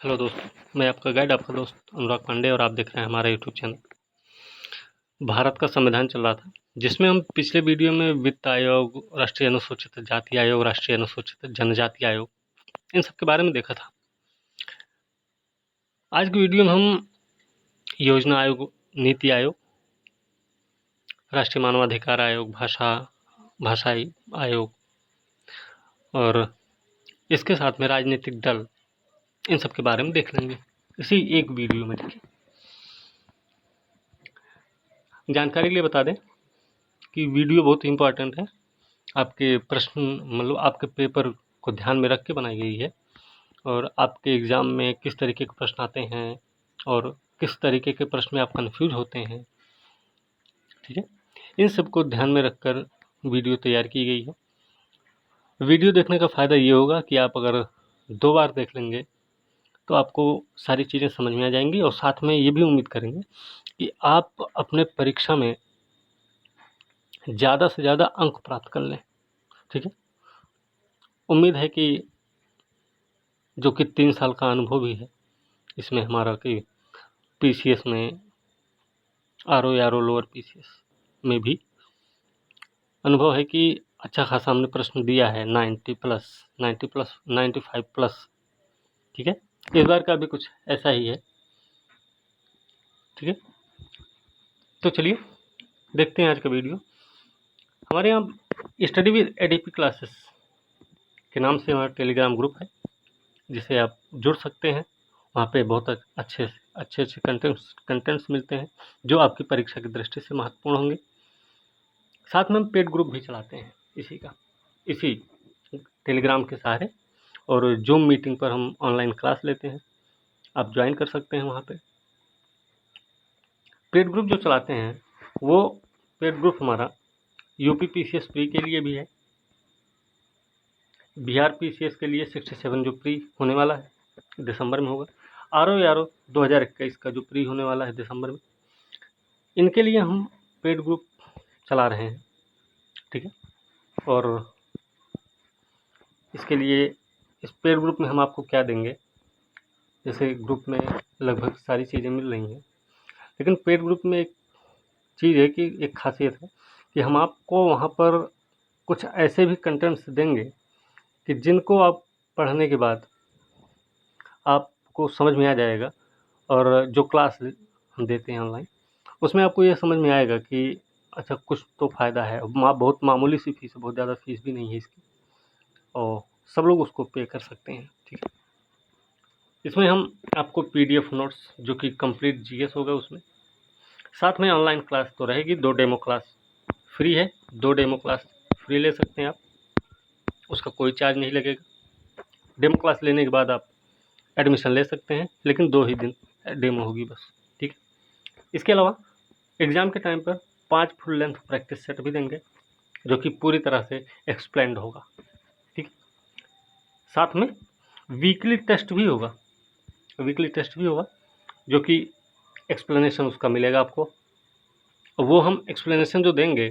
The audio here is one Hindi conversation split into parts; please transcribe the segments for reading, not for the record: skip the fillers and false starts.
हेलो दोस्तों, मैं आपका गाइड, आपका दोस्त अनुराग पांडे और आप देख रहे हैं हमारा यूट्यूब चैनल। भारत का संविधान चल रहा था, जिसमें हम पिछले वीडियो में वित्त आयोग, राष्ट्रीय अनुसूचित जाति आयोग, राष्ट्रीय अनुसूचित जनजाति आयोग, इन सब के बारे में देखा था। आज की वीडियो में हम योजना आयोग, नीति आयोग, राष्ट्रीय मानवाधिकार आयोग, भाषाई आयोग और इसके साथ में राजनीतिक दल, इन सब के बारे में देख लेंगे इसी एक वीडियो में। देखिए, जानकारी के लिए बता दें कि वीडियो बहुत इंपॉर्टेंट है। आपके प्रश्न मतलब आपके पेपर को ध्यान में रख के बनाई गई है और आपके एग्ज़ाम में किस तरीके के प्रश्न आते हैं और किस तरीके के प्रश्न में आप कंफ्यूज होते हैं, ठीक है, इन सब को ध्यान में रखकर वीडियो तैयार की गई है। वीडियो देखने का फ़ायदा ये होगा कि आप अगर 2 बार देख लेंगे तो आपको सारी चीज़ें समझ में आ जाएंगी और साथ में ये भी उम्मीद करेंगे कि आप अपने परीक्षा में ज़्यादा से ज़्यादा अंक प्राप्त कर लें, ठीक है। उम्मीद है कि जो कि 3 साल का अनुभव भी है इसमें हमारा, कि पीसीएस में आरओ या आरओ लोअर पीसीएस में भी अनुभव है कि अच्छा खासा हमने प्रश्न दिया है, 90 प्लस 95 प्लस, ठीक है। इस बार का भी कुछ ऐसा ही है, ठीक है। तो चलिए देखते हैं आज का वीडियो। हमारे यहाँ स्टडी विद एडीपी क्लासेस के नाम से हमारा टेलीग्राम ग्रुप है, जिसे आप जुड़ सकते हैं। वहाँ पे बहुत अच्छे कंटेंट्स मिलते हैं जो आपकी परीक्षा की दृष्टि से महत्वपूर्ण होंगे। साथ में हम पेड ग्रुप भी चलाते हैं इसी टेलीग्राम के सहारे, और जूम मीटिंग पर हम ऑनलाइन क्लास लेते हैं, आप ज्वाइन कर सकते हैं वहाँ पे। पेड ग्रुप जो चलाते हैं वो पेड ग्रुप हमारा यूपी पीसीएस प्री के लिए भी है, बिहार पीसीएस के लिए 67 जो प्री होने वाला है दिसंबर में होगा, आरओ 2021 का जो प्री होने वाला है दिसंबर में, इनके लिए हम पेड ग्रुप चला रहे हैं, ठीक है। और इसके लिए इस पेड ग्रुप में हम आपको क्या देंगे, जैसे ग्रुप में लगभग सारी चीज़ें मिल रही हैं, लेकिन पेड ग्रुप में एक चीज़ है कि एक खासियत है कि हम आपको वहाँ पर कुछ ऐसे भी कंटेंट्स देंगे कि जिनको आप पढ़ने के बाद आपको समझ में आ जाएगा, और जो क्लास हम देते हैं ऑनलाइन उसमें आपको ये समझ में आएगा कि अच्छा कुछ तो फ़ायदा है। बहुत मामूली सी फीस है, बहुत ज़्यादा फीस भी नहीं है इसकी, और सब लोग उसको पे कर सकते हैं, ठीक है। इसमें हम आपको पीडीएफ नोट्स जो कि कंप्लीट जीएस होगा उसमें, साथ में ऑनलाइन क्लास तो रहेगी, 2 डेमो क्लास फ्री है, 2 डेमो क्लास फ्री ले सकते हैं आप, उसका कोई चार्ज नहीं लगेगा। डेमो क्लास लेने के बाद आप एडमिशन ले सकते हैं, लेकिन 2 ही दिन डेमो होगी बस, ठीक है। इसके अलावा एग्ज़ाम के टाइम पर 5 फुल लेंथ प्रैक्टिस सेट भी देंगे जो कि पूरी तरह से एक्सप्लेन्ड होगा, ठीक। साथ में वीकली टेस्ट भी होगा जो कि एक्सप्लेनेशन उसका मिलेगा आपको। वो हम एक्सप्लेनेशन जो देंगे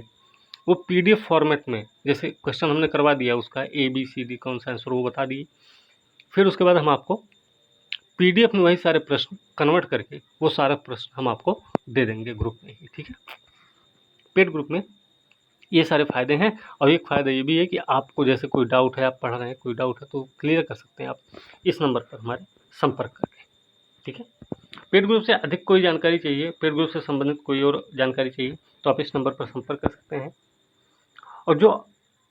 वो पीडीएफ फॉर्मेट में, जैसे क्वेश्चन हमने करवा दिया उसका ABCD कौन सा आंसर वो बता दिए, फिर उसके बाद हम आपको पीडीएफ में वही सारे प्रश्न कन्वर्ट करके वो सारा प्रश्न हम आपको दे देंगे ग्रुप में ही, ठीक है। पेड ग्रुप में ये सारे फ़ायदे हैं, और एक फ़ायदा ये भी है कि आपको जैसे कोई डाउट है, आप पढ़ रहे हैं, कोई डाउट है तो क्लियर कर सकते हैं आप इस नंबर पर हमारे संपर्क करके, ठीक है। पेड ग्रुप से अधिक कोई जानकारी चाहिए, पेड ग्रुप से संबंधित कोई और जानकारी चाहिए तो आप इस नंबर पर संपर्क कर सकते हैं। और जो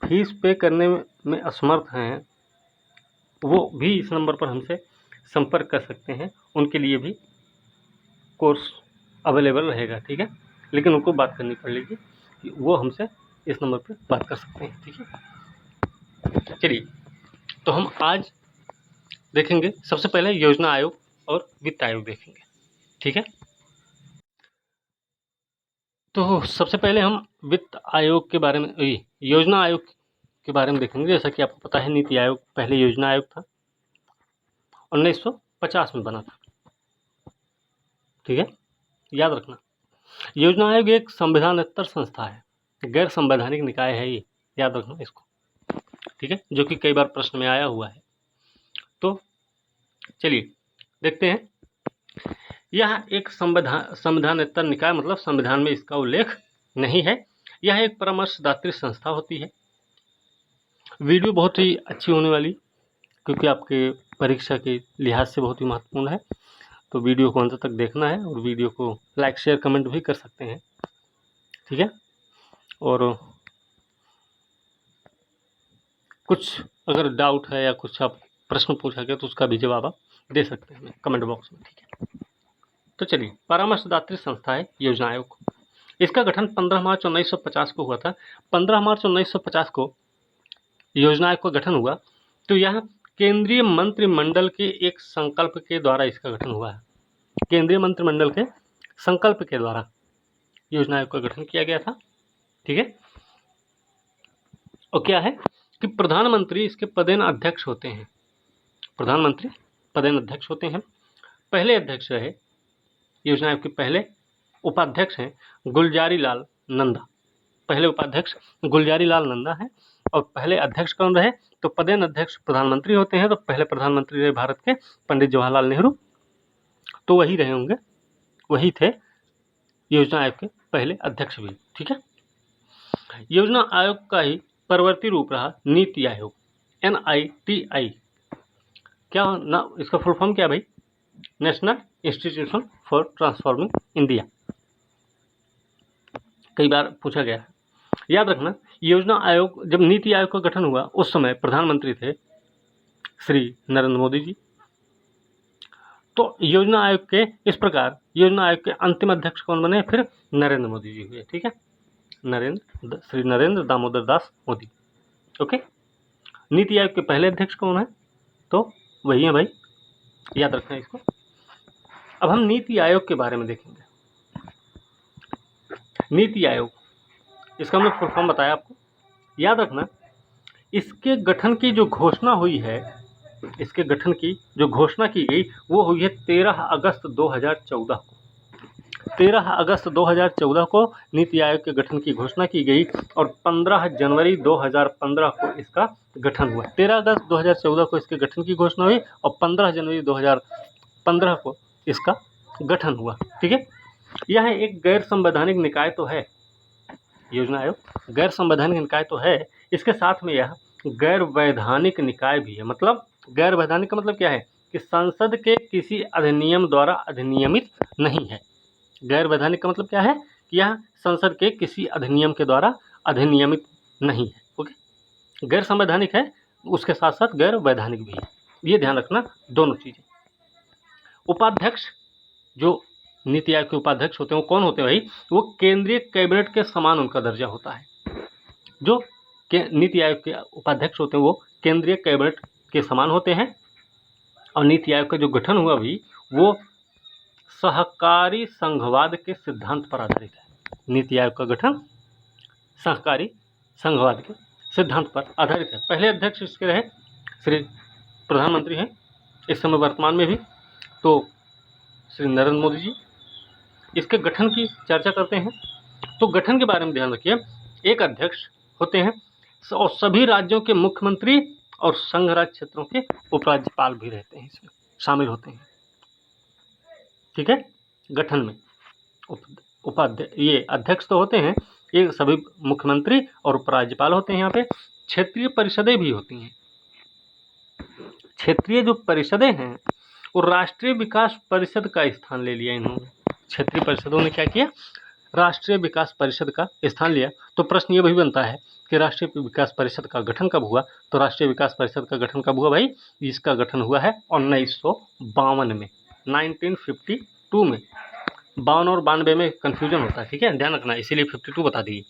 फीस पे करने में असमर्थ हैं वो भी इस नंबर पर हमसे संपर्क कर सकते हैं, उनके लिए भी कोर्स अवेलेबल रहेगा, ठीक है। लेकिन उनको बात करनी पड़ेगी कि वो हमसे इस नंबर पर बात कर सकते हैं, ठीक है। चलिए, तो हम आज देखेंगे सबसे पहले योजना आयोग और वित्त आयोग देखेंगे, ठीक है। तो सबसे पहले हम वित्त आयोग के बारे में, योजना आयोग के बारे में देखेंगे। जैसा कि आपको पता है, नीति आयोग पहले योजना आयोग था, 1950 में बना था, ठीक है, याद रखना। योजना आयोग एक संविधानेतर संस्था है, गैर संवैधानिक निकाय है ये, याद रखना इसको, ठीक है, जो कि कई बार प्रश्न में आया हुआ है। तो चलिए देखते हैं। यह एक संविधानेतर निकाय, मतलब संविधान में इसका उल्लेख नहीं है। यह एक परामर्शदात्री संस्था होती है। वीडियो बहुत ही अच्छी होने वाली, क्योंकि आपके परीक्षा के लिहाज से बहुत ही महत्वपूर्ण है। तो वीडियो को अंत तक देखना है और वीडियो को लाइक शेयर कमेंट भी कर सकते हैं, ठीक है। और कुछ अगर डाउट है या कुछ आप प्रश्न पूछा गया तो उसका भी जवाब आप दे सकते हैं कमेंट बॉक्स में, ठीक है। तो चलिए, परामर्शदात्री संस्था है योजना आयोग। इसका गठन 15 मार्च 1950 को हुआ था। 15 मार्च 1950 को योजना आयोग का गठन हुआ। तो यह केंद्रीय मंत्रिमंडल के एक संकल्प के द्वारा इसका गठन हुआ है। केंद्रीय मंत्रिमंडल के संकल्प के द्वारा योजना आयोग का गठन किया गया था, ठीक है। और क्या है कि प्रधानमंत्री इसके पदेन अध्यक्ष होते हैं। प्रधानमंत्री पदेन अध्यक्ष होते हैं। पहले अध्यक्ष रहे योजना आयोग के, पहले उपाध्यक्ष हैं गुलजारी लाल नंदा। पहले उपाध्यक्ष गुलजारी लाल नंदा है। और पहले अध्यक्ष कौन रहे? तो पदेन अध्यक्ष प्रधानमंत्री होते हैं। तो पहले प्रधानमंत्री रहे भारत के पंडित जवाहरलाल नेहरू, तो वही रहे होंगे, वही थे योजना आयोग के पहले अध्यक्ष भी, ठीक है। योजना आयोग का ही परवर्ती रूप रहा नीति आयोग, NITI। क्या ना, इसका फुल फॉर्म क्या भाई? National institution for transforming India. कई बार पूछा गया है, याद रखना। योजना आयोग, जब नीति आयोग का गठन हुआ उस समय प्रधानमंत्री थे श्री नरेंद्र मोदी जी। तो योजना आयोग के इस प्रकार योजना आयोग के अंतिम अध्यक्ष कौन बने? फिर नरेंद्र मोदी जी हुए, ठीक है। श्री नरेंद्र दामोदर दास मोदी, ओके। नीति आयोग के पहले अध्यक्ष कौन है? तो वही है भाई, याद रखना इसको। अब हम नीति आयोग के बारे में देखेंगे। नीति आयोग, इसका हमने फुल फॉर्म बताया आपको, याद रखना। इसके गठन की जो घोषणा हुई है, इसके गठन की जो घोषणा की गई वो हुई है 13 अगस्त 2014 को। 13 अगस्त 2014 को नीति आयोग के गठन की घोषणा की गई और 15 जनवरी 2015 को इसका गठन हुआ। 13 अगस्त 2014 को इसके गठन की घोषणा हुई और 15 जनवरी 2015 को इसका गठन हुआ, ठीक है। यह एक गैर संवैधानिक निकाय तो है, योजना आयोग गैर संवैधानिक निकाय तो है, इसके साथ में यह गैर वैधानिक निकाय भी है। मतलब गैर वैधानिक का मतलब क्या है कि संसद के किसी अधिनियम द्वारा अधिनियमित नहीं है। गैर वैधानिक का मतलब क्या है कि यह संसद के किसी अधिनियम के द्वारा अधिनियमित नहीं है, ओके। गैर संवैधानिक है, उसके साथ साथ गैर वैधानिक भी है, ये ध्यान रखना, दोनों चीजें। उपाध्यक्ष, जो नीति आयोग के उपाध्यक्ष होते हैं वो कौन होते हैं भाई? वो केंद्रीय कैबिनेट के समान उनका दर्जा होता है। जो नीति आयोग के उपाध्यक्ष होते हैं वो केंद्रीय कैबिनेट के समान होते हैं। और नीति आयोग का जो गठन हुआ भी वो सहकारी संघवाद के सिद्धांत पर आधारित है। नीति आयोग का गठन सहकारी संघवाद के सिद्धांत पर आधारित है। पहले अध्यक्ष इसके रहे श्री प्रधानमंत्री हैं इस समय वर्तमान में भी, तो श्री नरेंद्र मोदी जी। इसके गठन की चर्चा करते हैं तो गठन के बारे में ध्यान रखिए। एक अध्यक्ष होते हैं और सभी राज्यों के मुख्यमंत्री और संघ राज्य क्षेत्रों के उपराज्यपाल भी रहते हैं, इसमें शामिल होते हैं, ठीक है। गठन में उपाध्यक्ष, ये अध्यक्ष तो होते हैं, ये सभी मुख्यमंत्री और उपराज्यपाल होते हैं। यहाँ पे क्षेत्रीय परिषदें भी होती हैं। क्षेत्रीय जो परिषदें हैं वो राष्ट्रीय विकास परिषद का स्थान ले लिया इन्होंने। क्षेत्रीय परिषदों ने क्या किया? राष्ट्रीय विकास परिषद का स्थान लिया। तो प्रश्न ये भी बनता है कि राष्ट्रीय विकास परिषद का गठन कब हुआ? तो राष्ट्रीय विकास परिषद का गठन कब हुआ भाई? इसका गठन हुआ है 1952 में, 1952 में। 52 और 92 में कन्फ्यूजन होता है, ठीक है, ध्यान रखना, इसीलिए 52 बता दिए।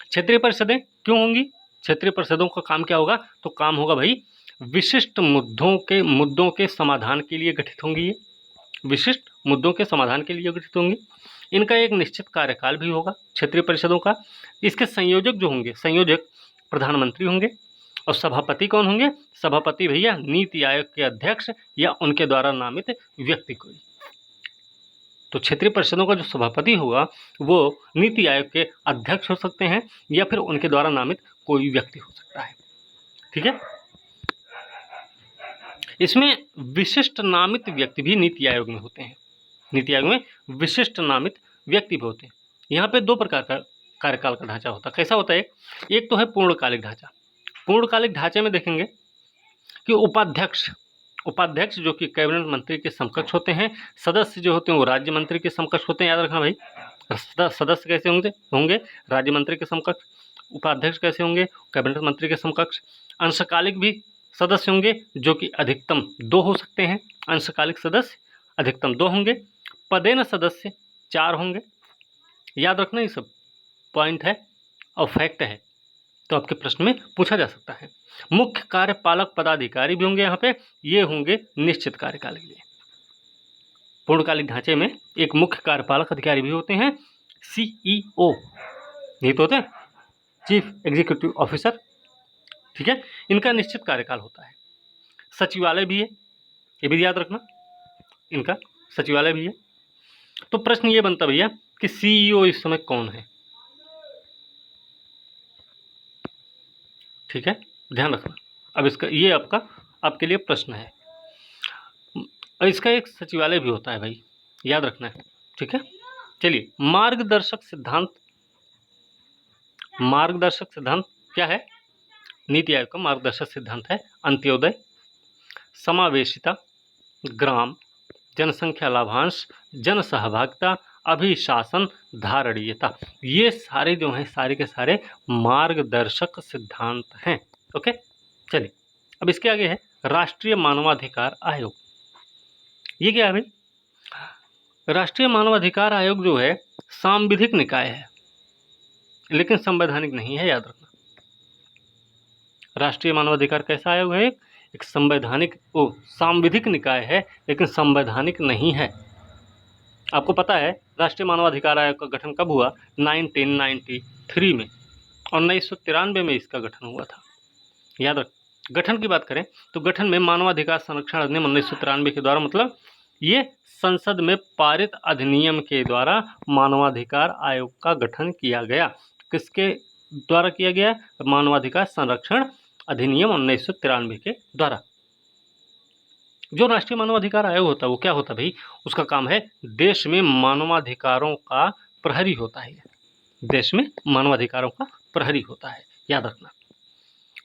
क्षेत्रीय परिषदें क्यों होंगी? क्षेत्रीय परिषदों का काम क्या होगा? तो काम होगा भाई विशिष्ट मुद्दों के समाधान के लिए गठित होंगी। ये विशिष्ट मुद्दों के समाधान के लिए गठित होंगी। इनका एक निश्चित कार्यकाल भी होगा क्षेत्रीय परिषदों का। इसके संयोजक जो होंगे, संयोजक प्रधानमंत्री होंगे। और सभापति कौन होंगे? सभापति भैया नीति आयोग के अध्यक्ष या उनके द्वारा नामित व्यक्ति कोई। तो क्षेत्रीय परिषदों का जो सभापति होगा वो नीति आयोग के अध्यक्ष हो सकते हैं या फिर उनके द्वारा नामित कोई व्यक्ति हो सकता है, ठीक है। इसमें विशिष्ट नामित व्यक्ति भी नीति आयोग में होते हैं। नीति आयोग में विशिष्ट नामित व्यक्ति भी होते हैं। यहाँ पे दो प्रकार का कार्यकाल का ढांचा होता है। कैसा होता है? एक तो है पूर्णकालिक ढांचा। पूर्णकालिक ढांचे में देखेंगे कि उपाध्यक्ष जो कि कैबिनेट मंत्री के समकक्ष होते हैं। सदस्य जो होते हैं वो राज्य मंत्री के समकक्ष होते हैं। याद रखना भाई, सदस्य कैसे होंगे? राज्य मंत्री के समकक्ष। उपाध्यक्ष कैसे होंगे? कैबिनेट मंत्री के समकक्ष। अंशकालिक भी सदस्य होंगे जो कि अधिकतम 2 हो सकते हैं। अंशकालिक सदस्य अधिकतम 2 होंगे। पदेन सदस्य 4 होंगे। याद रखना, ये सब पॉइंट है और फैक्ट है, तो आपके प्रश्न में पूछा जा सकता है। मुख्य कार्यपालक पदाधिकारी भी होंगे यहाँ पे, ये होंगे निश्चित कार्यकाल के लिए। पूर्णकालिक ढांचे में एक मुख्य कार्यपालक अधिकारी भी होते हैं, CEO, ये तो होते हैं चीफ एग्जीक्यूटिव ऑफिसर, ठीक है। इनका निश्चित कार्यकाल होता है। सचिवालय भी है, ये भी याद रखना, इनका सचिवालय भी है। तो प्रश्न ये बनता भैया कि CEO इस समय कौन है? ठीक है, ध्यान रखना। अब इसका ये आपके लिए प्रश्न है। और इसका एक सचिवालय भी होता है भाई, याद रखना है, ठीक है। चलिए, मार्गदर्शक सिद्धांत क्या है? नीति आयोग का मार्गदर्शक सिद्धांत है अंत्योदय, समावेशिता, ग्राम, जनसंख्या लाभांश, जन सहभागिता, अभिशासन, धारणीयता। ये सारे जो हैं, सारे के सारे मार्गदर्शक सिद्धांत हैं। ओके, चलिए अब इसके आगे है राष्ट्रीय मानवाधिकार आयोग। ये क्या है भाई? राष्ट्रीय मानवाधिकार आयोग जो है सांविधिक निकाय है, लेकिन संवैधानिक नहीं है, याद रखना। राष्ट्रीय मानवाधिकार कैसा आयोग है? एक सांविधिक निकाय है, लेकिन संवैधानिक नहीं है। आपको पता है राष्ट्रीय मानवाधिकार आयोग का गठन कब हुआ? 1993 में, 1993 में इसका गठन हुआ था। याद रख, गठन की बात करें तो गठन में मानवाधिकार संरक्षण अधिनियम 1993 के द्वारा, मतलब ये संसद में पारित अधिनियम के द्वारा मानवाधिकार आयोग का गठन किया गया। किसके द्वारा किया गया? मानवाधिकार संरक्षण अधिनियम 1993 के द्वारा। जो राष्ट्रीय मानवाधिकार आयोग होता है वो क्या होता है भाई? उसका काम है देश में मानवाधिकारों का प्रहरी होता है। देश में मानवाधिकारों का प्रहरी होता है, याद रखना।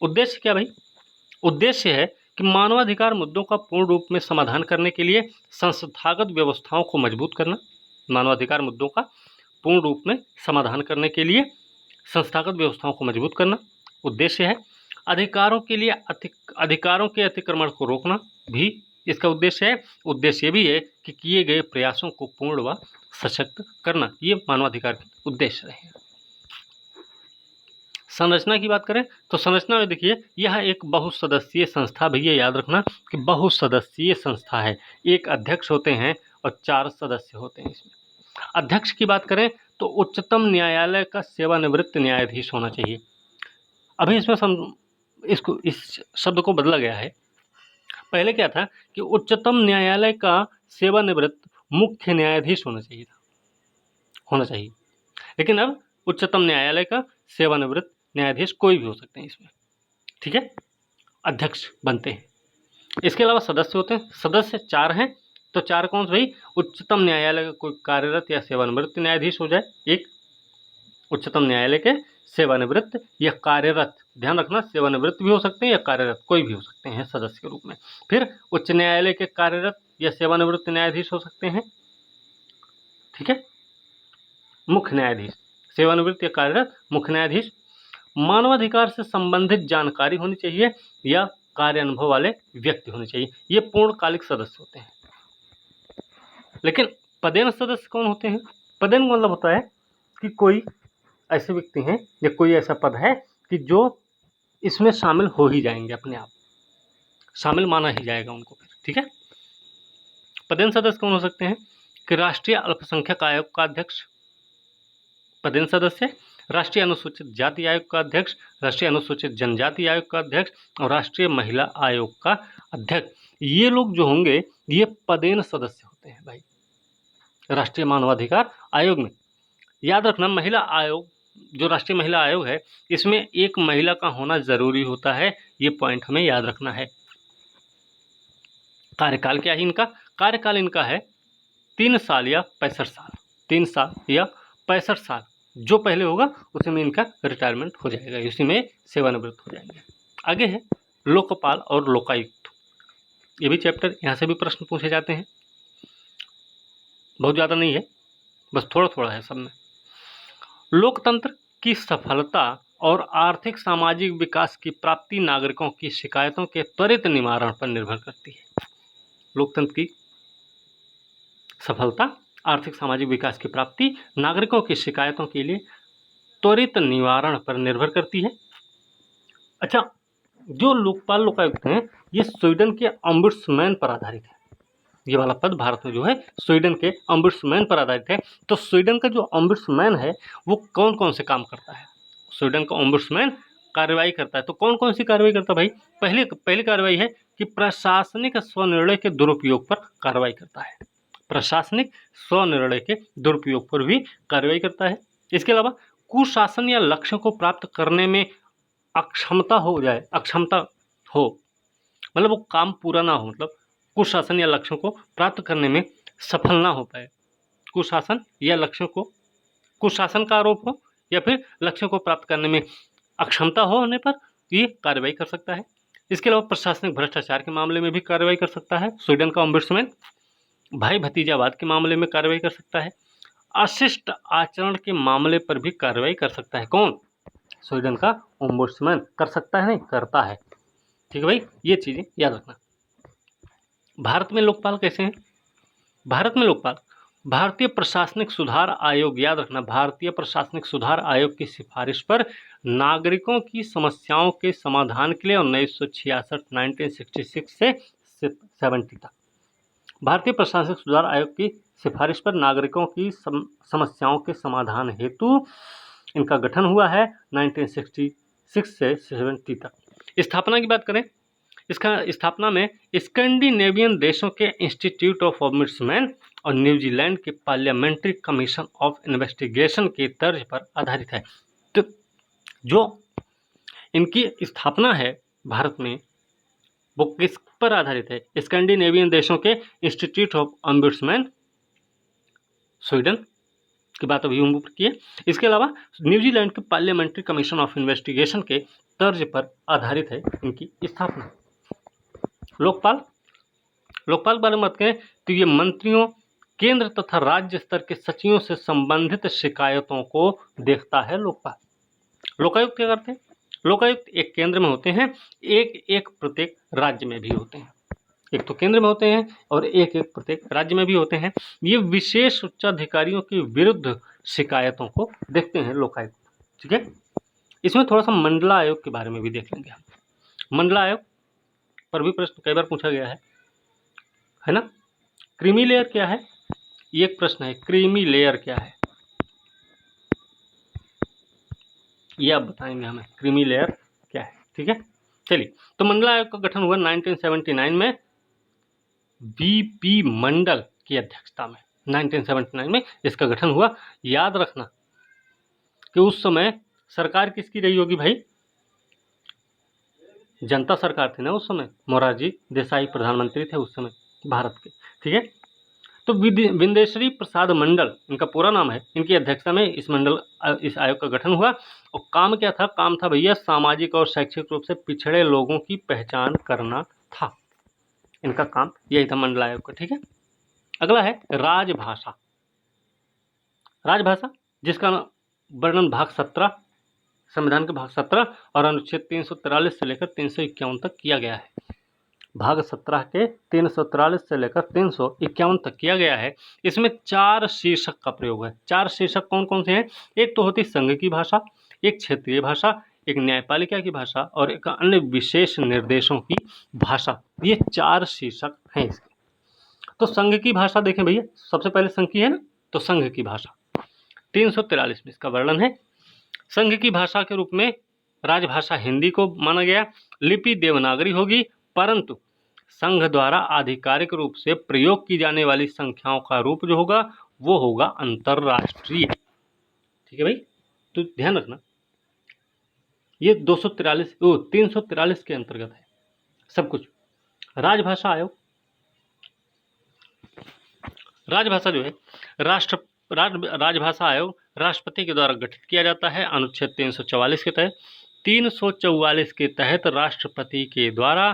उद्देश्य क्या भाई? उद्देश्य है कि मानवाधिकार मुद्दों का पूर्ण रूप में समाधान करने के लिए संस्थागत व्यवस्थाओं को मजबूत करना। मानवाधिकार मुद्दों का पूर्ण रूप में समाधान करने के लिए संस्थागत व्यवस्थाओं को मजबूत करना उद्देश्य है। अधिकारों के अतिक्रमण को रोकना भी इसका उद्देश्य है। उद्देश्य ये भी है कि किए गए प्रयासों को पूर्ण व सशक्त करना। ये मानवाधिकार के उद्देश्य रहे। संरचना की बात करें तो संरचना में देखिए, यह एक बहुसदस्यीय संस्था, भैया याद रखना कि बहुसदस्यीय संस्था है। एक अध्यक्ष होते हैं और 4 सदस्य होते हैं इसमें। अध्यक्ष की बात करें तो उच्चतम न्यायालय का सेवानिवृत्त न्यायाधीश होना चाहिए। अभी इसमें इस शब्द को बदला गया है। पहले क्या था कि उच्चतम न्यायालय का सेवानिवृत्त मुख्य न्यायाधीश होना चाहिए, लेकिन अब उच्चतम न्यायालय का सेवानिवृत्त न्यायाधीश कोई भी हो सकते हैं इसमें, ठीक है, अध्यक्ष बनते हैं। इसके अलावा सदस्य होते हैं। सदस्य 4 हैं, तो 4 कौन से भाई? उच्चतम न्यायालय का कोई कार्यरत या सेवानिवृत्त न्यायाधीश हो जाए, एक उच्चतम न्यायालय के सेवानिवृत्त या कार्यरत, ध्यान रखना, सेवानिवृत्त भी हो सकते हैं या कार्यरत, कोई भी हो सकते हैं सदस्य के रूप में। फिर उच्च न्यायालय के कार्यरत या सेवानिवृत्त न्यायाधीश हो सकते हैं, ठीक है। मुख्य न्यायाधीश, सेवानिवृत्त या कार्यरत मुख्य न्यायाधीश। मानवाधिकार से संबंधित जानकारी होनी चाहिए या कार्य अनुभव वाले व्यक्ति होने चाहिए। ये पूर्णकालिक सदस्य होते हैं। लेकिन पदेन सदस्य कौन होते हैं? पदेन का मतलब होता है कि कोई ऐसे व्यक्ति हैं या कोई ऐसा पद है कि जो इसमें शामिल हो ही जाएंगे, अपने आप शामिल माना ही जाएगा उनको फिर, ठीक है। पदेन सदस्य कौन हो सकते हैं? कि राष्ट्रीय अल्पसंख्यक आयोग का अध्यक्ष पदेन सदस्य, राष्ट्रीय अनुसूचित जाति आयोग का अध्यक्ष, राष्ट्रीय अनुसूचित जनजाति आयोग का अध्यक्ष और राष्ट्रीय महिला आयोग का अध्यक्ष। ये लोग जो होंगे ये पदेन सदस्य होते हैं भाई राष्ट्रीय मानवाधिकार आयोग में। याद रखना, महिला आयोग, जो राष्ट्रीय महिला आयोग है, इसमें एक महिला का होना जरूरी होता है। ये पॉइंट हमें याद रखना है। कार्यकाल क्या है इनका? कार्यकाल इनका है 3 साल या 65 साल। 3 साल या 65 साल, जो पहले होगा उसी में इनका रिटायरमेंट हो जाएगा, उसी में सेवानिवृत्त हो जाएंगे। आगे है लोकपाल और लोकायुक्त। ये भी चैप्टर, यहाँ से भी प्रश्न पूछे जाते हैं, बहुत ज़्यादा नहीं है, बस थोड़ा थोड़ा है सब में। लोकतंत्र की सफलता और आर्थिक सामाजिक विकास की प्राप्ति नागरिकों की शिकायतों के त्वरित निवारण पर निर्भर करती है। लोकतंत्र की सफलता, आर्थिक सामाजिक विकास की प्राप्ति नागरिकों की शिकायतों के लिए त्वरित निवारण पर निर्भर करती है। अच्छा, जो लोकपाल लोकायुक्त हैं ये स्वीडन के ओम्बुड्समैन पर आधारित है। ये वाला पद भारत में जो है स्वीडन के ओम्बुड्समैन पर आधारित है। तो स्वीडन का जो ओम्बुड्समैन है वो कौन कौन से काम करता है? स्वीडन का ओम्बुड्समैन कार्रवाई करता है। तो कौन कौन सी कार्रवाई करता है भाई? पहली कार्रवाई है कि प्रशासनिक स्वनिर्णय के दुरुपयोग पर कार्रवाई करता है। प्रशासनिक स्वनिर्णय के दुरुपयोग पर भी कार्रवाई करता है। इसके अलावा कुशासन या लक्ष्यों को प्राप्त करने में अक्षमता हो, मतलब वो काम पूरा ना हो, मतलब कुशासन या लक्ष्यों को प्राप्त करने में सफल ना हो पाए, कुशासन या लक्ष्यों को, कुशासन का आरोप हो या फिर लक्ष्यों को प्राप्त करने में अक्षमता हो होने पर ये कार्रवाई कर सकता है। इसके अलावा प्रशासनिक भ्रष्टाचार के मामले में भी कार्रवाई कर सकता है स्वीडन का ओम्बुड्समैन। भाई भतीजावाद के मामले में कार्रवाई कर सकता है। अशिष्ट आचरण के मामले पर भी कार्रवाई कर सकता है। कौन? स्वीडन का ओम्बुड्समैन। कर सकता है नहीं, करता है। ठीक है भाई, ये चीज़ें याद रखना। भारत में लोकपाल कैसे हैं? भारत में लोकपाल भारतीय प्रशासनिक सुधार आयोग, याद रखना, भारतीय प्रशासनिक सुधार आयोग की सिफारिश पर नागरिकों की समस्याओं के समाधान के लिए 1966 से 70 तक भारतीय प्रशासनिक सुधार आयोग की सिफारिश पर नागरिकों की समस्याओं के समाधान हेतु इनका गठन हुआ है 1966 से 70 तक। स्थापना की बात करें, इसका स्थापना में स्कैंडिनेवियन देशों के इंस्टीट्यूट ऑफ ओम्बुड्समैन और न्यूजीलैंड के पार्लियामेंट्री कमीशन ऑफ इन्वेस्टिगेशन के तर्ज पर आधारित है। तो जो इनकी स्थापना है भारत में वो किस पर आधारित है? स्कैंडिनेवियन देशों के इंस्टीट्यूट ऑफ ओम्बुड्समैन, स्वीडन की बात अभी ऊपर की है। इसके अलावा न्यूजीलैंड के पार्लियामेंट्री कमीशन ऑफ इन्वेस्टिगेशन के तर्ज पर आधारित है इनकी स्थापना। लोकपाल के बारे में बात करें तो ये मंत्रियों, केंद्र तथा राज्य स्तर के सचिवों से संबंधित शिकायतों को देखता है लोकपाल। लोकायुक्त क्या करते हैं? लोकायुक्त एक केंद्र में होते हैं, एक प्रत्येक राज्य में भी होते हैं। एक तो केंद्र में होते हैं और एक प्रत्येक राज्य में भी होते हैं। ये विशेष उच्चाधिकारियों के विरुद्ध शिकायतों को देखते हैं लोकायुक्त। ठीक है, इसमें थोड़ा सा मंडला आयोग के बारे में भी देख लेंगे हम। मंडला आयोग पर भी प्रश्न कई बार पूछा गया है ना। क्रीमी लेयर क्या है? ये एक प्रश्न है, क्रीमी लेयर क्या है ये आप बताएंगे हमें, क्रीमी लेयर क्या है। ठीक है, चलिए। तो मंडला आयोग का गठन हुआ 1979 में बीपी मंडल की अध्यक्षता में। 1979 में इसका गठन हुआ। याद रखना कि उस समय सरकार किसकी रही होगी भाई? जनता सरकार थी ना उस समय, मोरारजी देसाई प्रधानमंत्री थे उस समय भारत के। ठीक है, तो विंदेश्वरी प्रसाद मंडल इनका पूरा नाम है, इनकी अध्यक्षता में इस आयोग का गठन हुआ। और काम क्या था? काम था भैया सामाजिक और शैक्षिक रूप से पिछड़े लोगों की पहचान करना था, इनका काम यही था मंडल आयोग का। ठीक है, अगला है राजभाषा। राजभाषा जिसका वर्णन भाग 17 संविधान के भाग 17 और अनुच्छेद 343 से लेकर 351 तक किया गया है। भाग 17 के 343 से लेकर 351 तक किया गया है। इसमें 4 शीर्षक का प्रयोग है। 4 शीर्षक कौन कौन से हैं? एक तो होती संघ की भाषा, एक क्षेत्रीय भाषा, एक न्यायपालिका की भाषा और एक अन्य विशेष निर्देशों की भाषा। ये 4 शीर्षक हैं इसके। तो संघ की भाषा देखें भैया, सबसे पहले संघ की है ना, तो संघ की भाषा 343 में इसका वर्णन है। संघ की भाषा के रूप में राजभाषा हिंदी को माना गया। लिपि देवनागरी होगी, परंतु संघ द्वारा आधिकारिक रूप से प्रयोग की जाने वाली संख्याओं का रूप जो होगा वो होगा अंतरराष्ट्रीय। ठीक है भाई, तो ध्यान रखना ये 343 के अंतर्गत है सब कुछ। राजभाषा आयोग राजभाषा जो है राजभाषा आयोग राष्ट्रपति के द्वारा गठित किया जाता है अनुच्छेद 344 के तहत। 344 के तहत राष्ट्रपति के द्वारा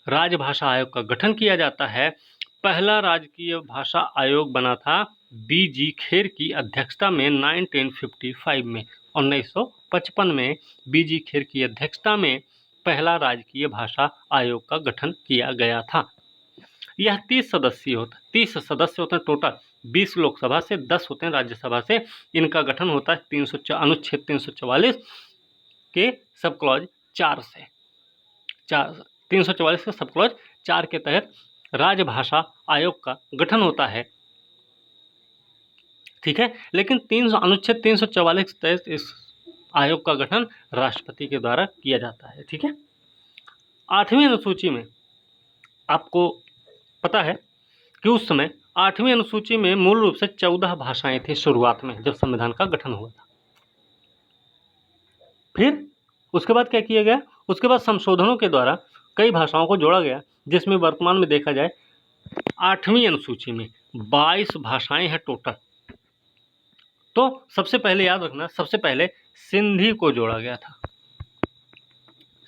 राजभाषा आयोग का गठन किया जाता है। पहला राजकीय भाषा आयोग बना था बीजी खेर की अध्यक्षता में 1955 में। 1955 में बीजी खेर की अध्यक्षता में पहला राजकीय भाषा आयोग का गठन किया गया था। यह 30 सदस्य होते हैं टोटल। 20 लोकसभा से, 10 होते हैं राज्यसभा से। इनका गठन होता है अनुच्छेद 344 के सब क्लॉज 4 से। 344 के सब क्लॉज 4 के तहत राजभाषा आयोग का गठन होता है, ठीक है। लेकिन अनुच्छेद 344 के तहत इस आयोग का गठन राष्ट्रपति के द्वारा किया जाता है, ठीक है। 8वीं अनुसूची में आपको पता है कि उस समय 8वीं अनुसूची में मूल रूप से 14 भाषाएं थी शुरुआत में, जब संविधान का गठन हुआ था। फिर उसके बाद क्या किया गया? उसके बाद संशोधनों के द्वारा कई भाषाओं को जोड़ा गया, जिसमें वर्तमान में देखा जाए 8वीं अनुसूची में 22 भाषाएं हैं टोटल। तो सबसे पहले याद रखना, सबसे पहले सिंधी को जोड़ा गया था।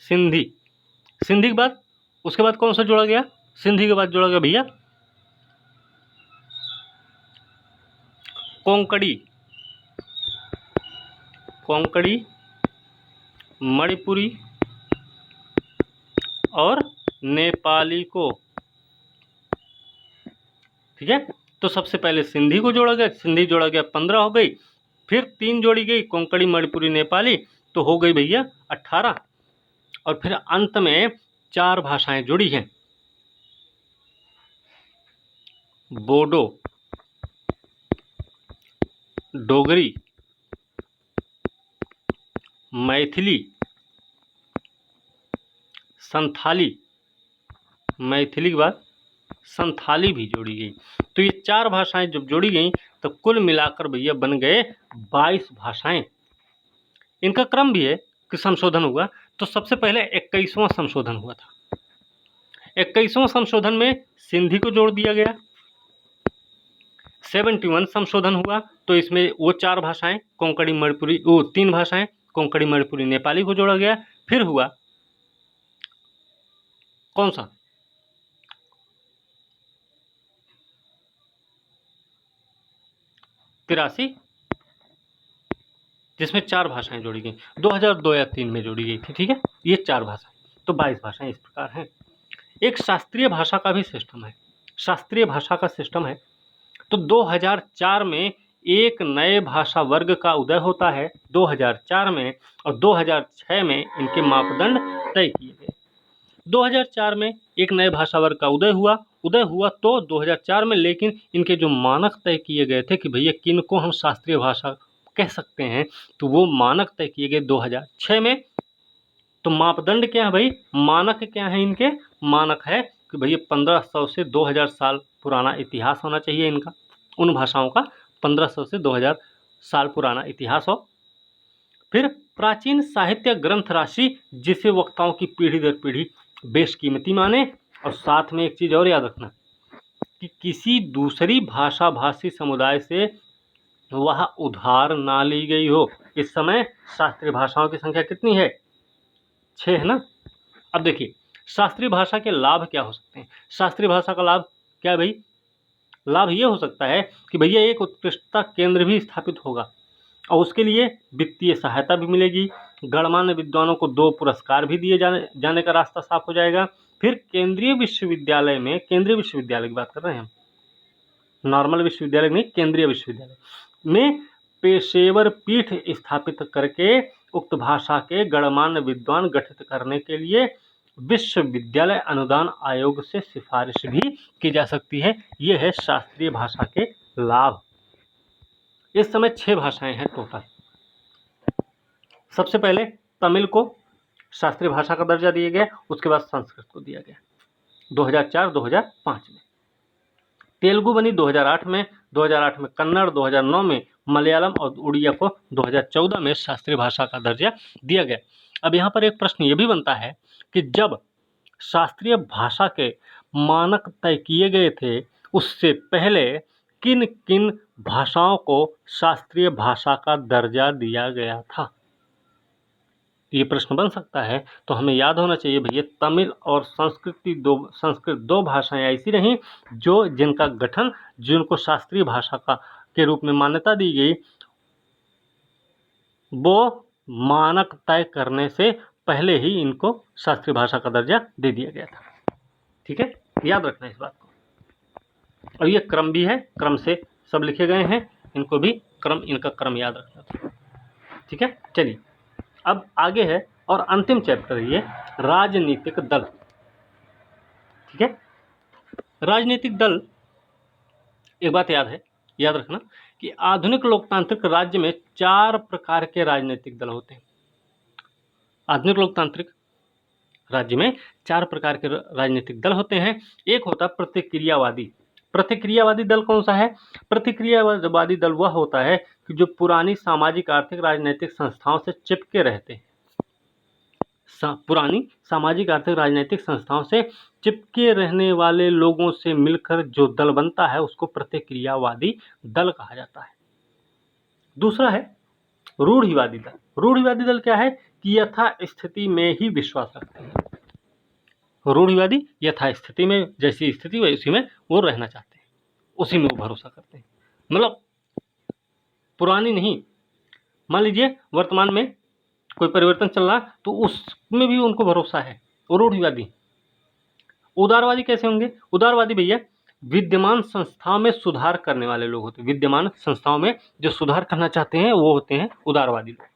सिंधी के बाद उसके बाद कौन सा जोड़ा गया? सिंधी के बाद जोड़ा गया भैया कोंकणी, मणिपुरी और नेपाली को, ठीक है। तो सबसे पहले सिंधी को जोड़ा गया, सिंधी जोड़ा गया 15 हो गई। फिर 3 जोड़ी गई कोंकणी, मणिपुरी, नेपाली, तो हो गई भैया 18। और फिर अंत में 4 भाषाएं जुड़ी हैं, बोडो, डोगरी, मैथिली, संथाली। मैथिली के बाद संथाली भी जोड़ी गई। तो ये 4 भाषाएं जब जोड़ी गई तो कुल मिलाकर भैया बन गए 22 भाषाएं। इनका क्रम भी है कि संशोधन हुआ। तो सबसे पहले 21वां संशोधन हुआ था। 21वां संशोधन में सिंधी को जोड़ दिया गया। 71 संशोधन हुआ तो इसमें वो 4 भाषाएं कोंकणी, मणिपुरी, वो 3 भाषाएं कोंकणी, मणिपुरी, नेपाली को जोड़ा गया। फिर हुआ कौन सा? तिरासी, जिसमें 4 भाषाएं जोड़ी गई। 2002 या 3 में जोड़ी गई थी, ठीक है। ये 4 भाषाएं, तो 22 भाषाएं इस प्रकार हैं। एक शास्त्रीय भाषा का भी सिस्टम है। शास्त्रीय भाषा का सिस्टम है तो 2004 में एक नए भाषा वर्ग का उदय होता है 2004 में, और 2006 में इनके मापदंड तय किए गए। 2004 में एक नए भाषा वर्ग का उदय हुआ तो 2004 में, लेकिन इनके जो मानक तय किए गए थे कि भैया किन को हम शास्त्रीय भाषा कह सकते हैं, तो वो मानक तय किए गए 2006 में। तो मापदंड क्या है भाई? मानक क्या है इनके? मानक है कि भैया 1500 से 2000 साल पुराना इतिहास होना चाहिए इनका, उन भाषाओं का 1500 से 2000 साल पुराना इतिहास हो। फिर प्राचीन साहित्य ग्रंथ राशि जिसे वक्ताओं की पीढ़ी दर पीढ़ी बेशकीमती माने। और साथ में एक चीज़ और याद रखना कि किसी दूसरी भाषा भाषी समुदाय से वह उधार ना ली गई हो। इस समय शास्त्रीय भाषाओं की संख्या कितनी है? 6 है ना। अब देखिए शास्त्रीय भाषा के लाभ क्या हो सकते हैं। शास्त्रीय भाषा का लाभ क्या है भाई? लाभ ये हो सकता है कि भैया एक उत्कृष्टता केंद्र भी स्थापित होगा और उसके लिए वित्तीय सहायता भी मिलेगी। गणमान्य विद्वानों को 2 पुरस्कार भी दिए जाने का रास्ता साफ हो जाएगा। फिर केंद्रीय विश्वविद्यालय में, केंद्रीय विश्वविद्यालय की बात कर रहे हैं हम, नॉर्मल विश्वविद्यालय नहीं, केंद्रीय विश्वविद्यालय में पेशेवर पीठ स्थापित करके उक्त भाषा के गणमान्य विद्वान गठित करने के लिए विश्वविद्यालय अनुदान आयोग से सिफारिश भी की जा सकती है। ये है शास्त्रीय भाषा के लाभ। इस समय 6 भाषाएं हैं टोटल। सबसे पहले तमिल को शास्त्रीय भाषा का दर्जा दिया गया, उसके बाद संस्कृत को दिया गया 2004-2005 में। तेलुगु बनी 2008 में, 2008 में कन्नड़, 2009 में मलयालम और उड़िया को 2014 में शास्त्रीय भाषा का दर्जा दिया गया। अब यहाँ पर एक प्रश्न ये भी बनता है कि जब शास्त्रीय भाषा के मानक तय किए गए थे उससे पहले किन किन भाषाओं को शास्त्रीय भाषा का दर्जा दिया गया था? ये प्रश्न बन सकता है, तो हमें याद होना चाहिए भैया, तमिल और संस्कृत दो भाषाएं ऐसी रहीं जो जिनका गठन, जिनको शास्त्रीय भाषा का के रूप में मान्यता दी गई, वो मानक तय करने से पहले ही इनको शास्त्रीय भाषा का दर्जा दे दिया गया था। ठीक है, याद रखना इस बात को। और ये क्रम भी है, क्रम से सब लिखे गए हैं, इनको भी इनका क्रम याद रखना। ठीक है, चलिए अब आगे है और अंतिम चैप्टर ये राजनीतिक दल। ठीक है, राजनीतिक दल, एक बात याद रखना कि आधुनिक लोकतांत्रिक राज्य में 4 प्रकार के राजनीतिक दल होते हैं। आधुनिक लोकतांत्रिक राज्य में 4 प्रकार के राजनीतिक दल होते हैं। एक होता है प्रतिक्रियावादी। प्रतिक्रियावादी दल कौन सा है? प्रतिक्रियावादी दल वह होता है कि जो पुरानी सामाजिक आर्थिक राजनीतिक संस्थाओं से चिपके रहते हैं। पुरानी सामाजिक आर्थिक राजनीतिक संस्थाओं से चिपके रहने वाले लोगों से मिलकर जो दल बनता है उसको प्रतिक्रियावादी दल कहा जाता है। दूसरा है रूढ़िवादी दल। रूढ़िवादी दल क्या है कि यथास्थिति में ही विश्वास रखते हैं। रूढ़िवादी यथास्थिति में, जैसी स्थिति है उसी में वो रहना चाहते हैं, उसी में वो भरोसा करते हैं, मतलब पुरानी नहीं। मान लीजिए वर्तमान में कोई परिवर्तन चल रहा तो उसमें भी उनको भरोसा है, वो रूढ़िवादी। उदारवादी कैसे होंगे? उदारवादी भैया विद्यमान संस्थाओं में सुधार करने वाले लोग होते हैं। विद्यमान संस्थाओं में जो सुधार करना चाहते हैं वो होते हैं उदारवादी लोग,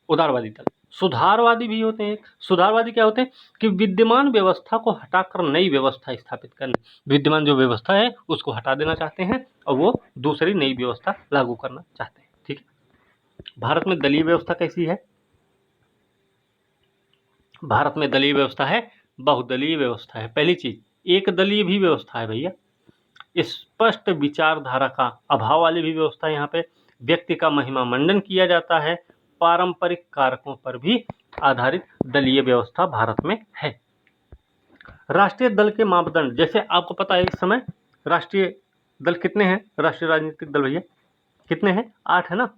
उदारवादी दल। सुधारवादी भी होते हैं। सुधारवादी क्या होते हैं कि विद्यमान व्यवस्था को हटाकर नई व्यवस्था स्थापित करने, विद्यमान जो व्यवस्था है उसको हटा देना चाहते हैं और वो दूसरी नई व्यवस्था लागू करना चाहते हैं। ठीक है, भारत में दलीय व्यवस्था कैसी है? भारत में दलीय व्यवस्था है, बहुदलीय व्यवस्था है। पहली चीज, एक दलीय भी व्यवस्था है भैया। स्पष्ट विचारधारा का अभाव वाली भी व्यवस्था है। यहाँ पे व्यक्ति का महिमा मंडन किया जाता है। पारंपरिक कारकों पर भी आधारित दलीय व्यवस्था भारत में है। राष्ट्रीय दल के मापदंड, जैसे आपको पता है इस समय राष्ट्रीय दल कितने हैं? राष्ट्रीय राजनीतिक दल भैया कितने हैं? 8 है ना?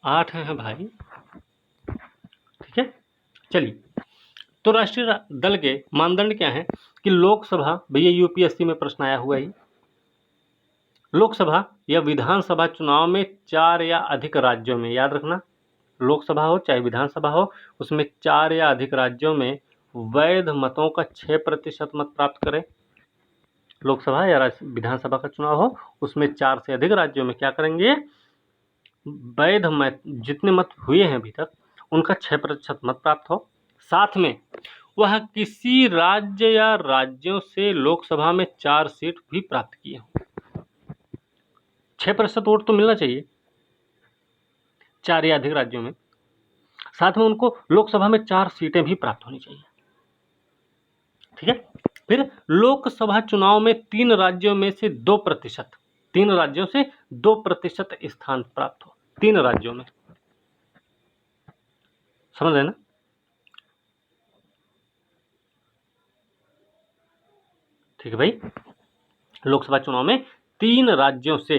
8 हैं भाई। ठीक है, चलिए तो राष्ट्रीय दल के मानदंड क्या है कि लोकसभा, भैया यूपीएससी में प्रश्न आया हुआ ही, लोकसभा या विधानसभा चुनाव में 4 या अधिक राज्यों में, याद रखना, लोकसभा हो चाहे विधानसभा हो, उसमें 4 या अधिक राज्यों में वैध मतों का 6% मत प्राप्त करें। लोकसभा या विधानसभा का चुनाव हो, उसमें 4 से अधिक राज्यों में क्या करेंगे? वैध मत, जितने मत हुए हैं अभी तक उनका 6% मत प्राप्त हो। साथ में वह किसी राज्य या राज्यों से लोकसभा में 4 सीट भी प्राप्त किए हों। 6% वोट तो मिलना चाहिए 4 या अधिक राज्यों में, साथ में उनको लोकसभा में 4 सीटें भी प्राप्त होनी चाहिए। ठीक है, फिर लोकसभा चुनाव में 3 राज्यों में से 2%, 3 राज्यों से 2% स्थान प्राप्त हो। 3 राज्यों में, समझ रहे ना? ठीक है भाई, लोकसभा चुनाव में 3 राज्यों से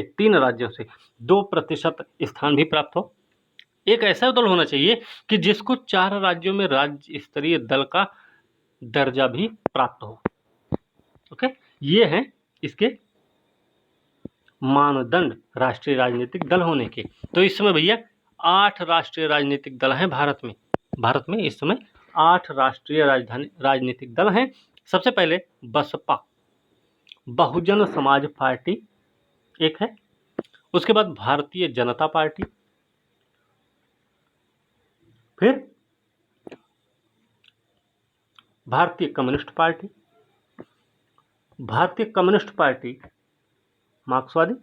2% स्थान भी प्राप्त हो। एक ऐसा दल होना चाहिए कि जिसको 4 राज्यों में राज्य स्तरीय दल का दर्जा भी प्राप्त हो। ओके, ये हैं इसके मानदंड राष्ट्रीय राजनीतिक दल होने के। तो इस समय भैया 8 राष्ट्रीय राजनीतिक दल हैं भारत में। भारत में इस समय 8 राष्ट्रीय राजनीतिक दल हैं। सबसे पहले बसपा, बहुजन समाज पार्टी एक है। उसके बाद भारतीय जनता पार्टी, फिर भारतीय कम्युनिस्ट पार्टी, भारतीय कम्युनिस्ट पार्टी मार्क्सवादी,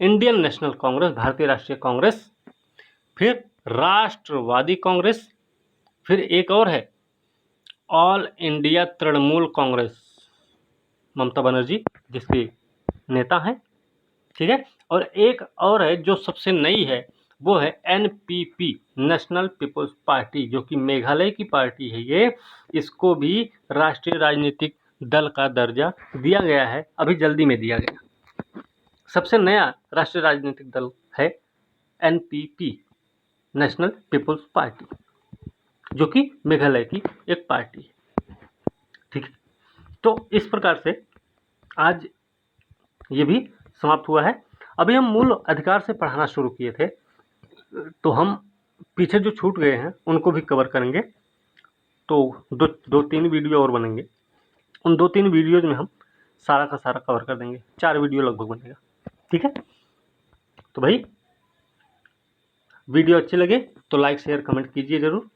इंडियन नेशनल कांग्रेस, भारतीय राष्ट्रीय कांग्रेस, फिर राष्ट्रवादी कांग्रेस, फिर एक और है ऑल इंडिया तृणमूल कांग्रेस, ममता बनर्जी जिसकी नेता हैं। ठीक है, और एक और है जो सबसे नई है, वो है एनपीपी, नेशनल पीपल्स पार्टी, जो कि मेघालय की पार्टी है। ये इसको भी राष्ट्रीय राजनीतिक दल का दर्जा दिया गया है, अभी जल्दी में दिया गया। सबसे नया राष्ट्रीय राजनीतिक दल है NPP, नेशनल पीपुल्स पार्टी, जो कि मेघालय की एक पार्टी है। ठीक है, तो इस प्रकार से आज ये भी समाप्त हुआ है। अभी हम मूल अधिकार से पढ़ाना शुरू किए थे, तो हम पीछे जो छूट गए हैं उनको भी कवर करेंगे। तो दो तीन वीडियो और बनेंगे, उन 2-3 वीडियोज में हम सारा का सारा कवर कर देंगे। 4 वीडियो लगभग बनेगा। ठीक है, तो भाई वीडियो अच्छी लगे तो लाइक शेयर कमेंट कीजिए ज़रूर।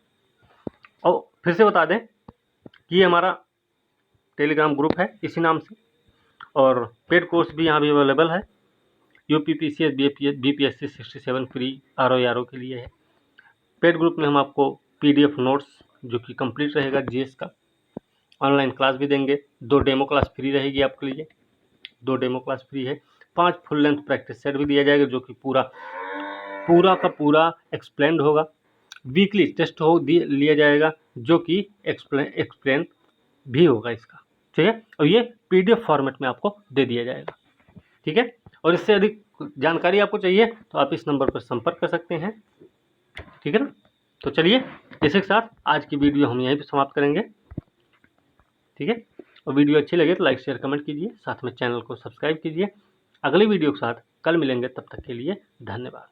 और फिर से बता दें कि ये हमारा टेलीग्राम ग्रुप है इसी नाम से, और पेड कोर्स भी यहाँ भी अवेलेबल है। UPPCS BPSC 67 फ्री RO के लिए है। पेड ग्रुप में हम आपको PDF नोट्स जो कि कंप्लीट रहेगा GS का, ऑनलाइन क्लास भी देंगे। 2 डेमो क्लास फ्री रहेगी आपके लिए, 2 डेमो क्लास फ्री है। 5 फुल लेंथ प्रैक्टिस सेट भी दिया जाएगा जो कि पूरा का पूरा एक्सप्लेन्ड होगा। वीकली टेस्ट लिया जाएगा जो कि एक्सप्लेन भी होगा इसका। ठीक है, और ये PDF फॉर्मेट में आपको दे दिया जाएगा। ठीक है, और इससे अधिक जानकारी आपको चाहिए तो आप इस नंबर पर संपर्क कर सकते हैं। ठीक है ना, तो चलिए इसी के साथ आज की वीडियो हम यहीं पर समाप्त करेंगे। ठीक है, और वीडियो अच्छी लगे तो लाइक शेयर कमेंट कीजिए, साथ में चैनल को सब्सक्राइब कीजिए। अगली वीडियो के साथ कल मिलेंगे, तब तक के लिए धन्यवाद।